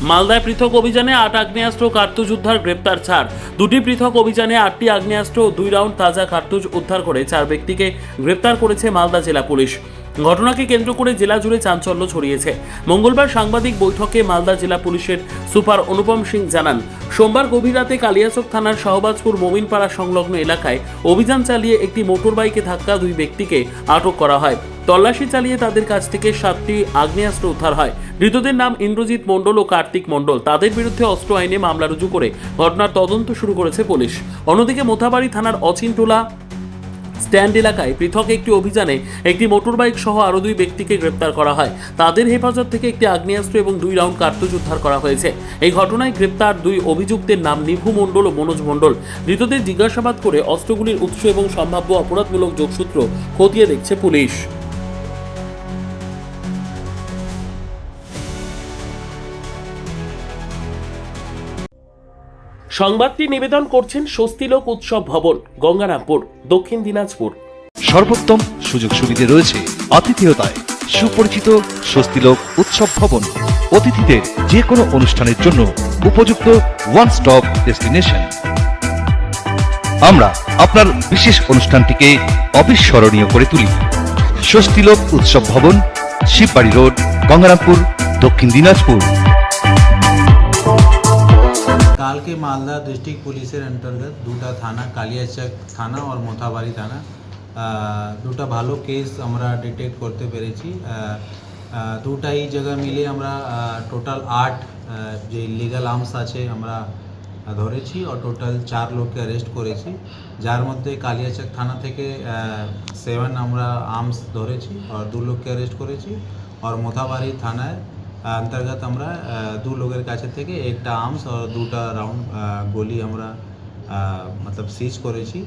মালদায় পৃথক অভিযানে 8 আগ্নেয়াস্ত্র কার্তুজ উদ্ধার, গ্রেপ্তার 4। দুটি পৃথক অভিযানে 8টি আগ্নেয়াস্ত্র ও 2 রাউন্ড তাজা কার্তুজ উদ্ধার করে 4 ব্যক্তিকে গ্রেপ্তার করেছে মালদা জেলা পুলিশ। ঘটনাকে কেন্দ্র করে জেলা জুড়ে চাঞ্চল্য ছড়িয়েছে। মঙ্গলবার সাংবাদিক বৈঠকে মালদা জেলা পুলিশের সুপার অনুপম সিং জানান, সোমবার গভীর রাতে কালিয়াচক থানার শাহবাজপুর মোমিনপাড়া সংলগ্ন এলাকায় অভিযান চালিয়ে একটি মোটরবাইকে ধাক্কা 2 ব্যক্তিকে আটক করা হয়। তল্লাশি চালিয়ে তাদের কাছ থেকে 7টি আগ্নেয়াস্ত্র উদ্ধার হয়। ধৃতদের নাম ইন্দ্রজিৎ মণ্ডল ও কার্তিক মণ্ডল। তাদের বিরুদ্ধে অস্ত্র আইনে মামলা রুজু করে ঘটনার তদন্ত শুরু করেছে পুলিশ। অন্যদিকে মোথাবাড়ি থানার অচিনটোলা স্ট্যান্ড এলাকায় পৃথক একটি অভিযানে একটি মোটরবাইক সহ আরও 2 ব্যক্তিকে গ্রেপ্তার করা হয়। তাদের হেফাজত থেকে একটি আগ্নেয়াস্ত্র এবং 2 রাউন্ড কার্তুজ উদ্ধার করা হয়েছে। এই ঘটনায় গ্রেপ্তার 2 অভিযুক্তের নাম নিভু মণ্ডল ও মনোজ মণ্ডল। ধৃতদের জিজ্ঞাসাবাদ করে অস্ত্রগুলির উৎস এবং সম্ভাব্য অপরাধমূলক যোগসূত্র খতিয়ে দেখছে পুলিশ। সংবাদটি নিবেদন করছেন স্বস্তিলোক উৎসব ভবন, গঙ্গারামপুর, দক্ষিণ দিনাজপুর। সর্বোত্তম সুযোগ সুবিধে রয়েছে আতিথেয়তায়। সুপরিচিত স্বস্তিলোক উৎসব ভবন অতিথিদের যে কোনো অনুষ্ঠানের জন্য উপযুক্ত ওয়ান স্টপ ডেস্টিনেশন। আমরা আপনার বিশেষ অনুষ্ঠানটিকে অবিস্মরণীয় করে তুলি। স্বস্তিলোক উৎসব ভবন, শিববাড়ি রোড, গঙ্গারামপুর, দক্ষিণ দিনাজপুর। কালকে মালদা ডিস্ট্রিক্ট পুলিশের অন্তর্গত দুটা থানা, কালিয়াচক থানা আর মোথাবাড়ি থানা, দুটা ভালো কেস আমরা ডিটেক্ট করতে পেরেছি। দুটাই জায়গা মিলে আমরা টোটাল 8 যে ইলিগাল আর্মস আছে আমরা ধরেছি আর টোটাল 4 লোককে অ্যারেস্ট করেছি, যার মধ্যে কালিয়াচক থানা থেকে 7 আমরা আর্মস ধরেছি আর 2 লোককে অ্যারেস্ট করেছি। আর মোথাবাড়ি থানায় अंतर्गत আমরা 2 লোকের কাছে থেকে একটা আর্মস আর 2টা রাউন্ড গুলি আমরা मतलब সিজ করেছি।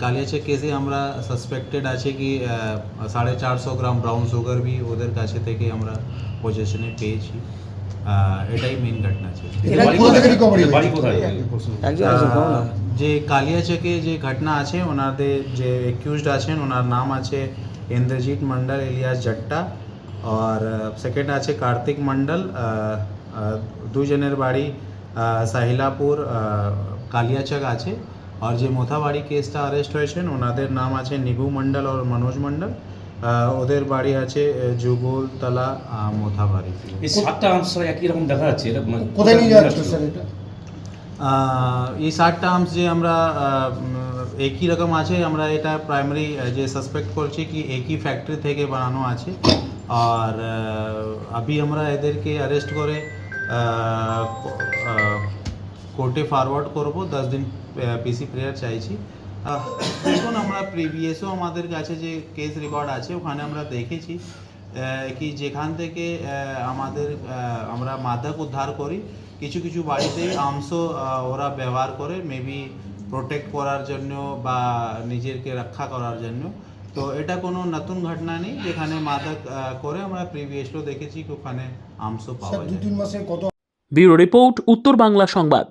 কালিয়াচক কেসে আমরা সাসপেক্টেড আছে কি 450 গ্রাম ব্রাউন সুগার भी ওদের কাছে থেকে আমরা পজিশনে পেয়েছি। এটাই মেইন ঘটনা ছিল। যে কালিয়াচকে যে ঘটনা আছে ওনাদের যে অ্যাকিউজড আছেন ওনার নাম আছে ইন্দ্রজিৎ মন্ডল এলিয়াস জট্টা और सेकेंड আছে কার্তিক মন্ডল। দুজনের বাড়ি সাহিলাপুর কালিয়াচক আছে। আর যে মোথাবাড়ি কেসটা অ্যারেস্ট হয়েছেন ওনাদের নাম আছে নিভু মন্ডল আর মনোজ মন্ডল। ওদের বাড়ি আছে যুগলতলা মোথাবাড়ি। এই 7টা আর্মস একই রকম দেখা যাচ্ছে, এটা কোথায় নিয়ে যাচ্ছে স্যার? এটা এই 7টা আর্মস যে আমরা একই রকম আছে, আমরা এটা প্রাইমারি যে সাসপেক্ট করছি কি একই ফ্যাক্টরি থেকে বানানো আছে। আর अभी আমরা এদেরকে অ্যারেস্ট করে কোর্টে ফরওয়ার্ড করব। 10 দিন পিসি প্রেয়ার চাইছি। দেখুন আমরা প্রিভিয়াসও আমাদের কাছে যে কেস রেকর্ড আছে ওখানে আমরা দেখেছি কি যেখান থেকে আমরা মাদক উদ্ধার করি কিছু কিছু বাড়িতে আর্মসও ওরা ব্যবহার করে, মেবি প্রোটেক্ট করার জন্য বা নিজেকে রক্ষা করার জন্য। তো এটা কোনো নতুন ঘটনা নেই, যেখানে মাদক করে আমরা প্রিভিয়াসও দেখেছি ওখানে আর্মসও পাওয়া যায়। 2-3 মাসে কত। ব্যুরো রিপোর্ট, উত্তর বাংলা সংবাদ।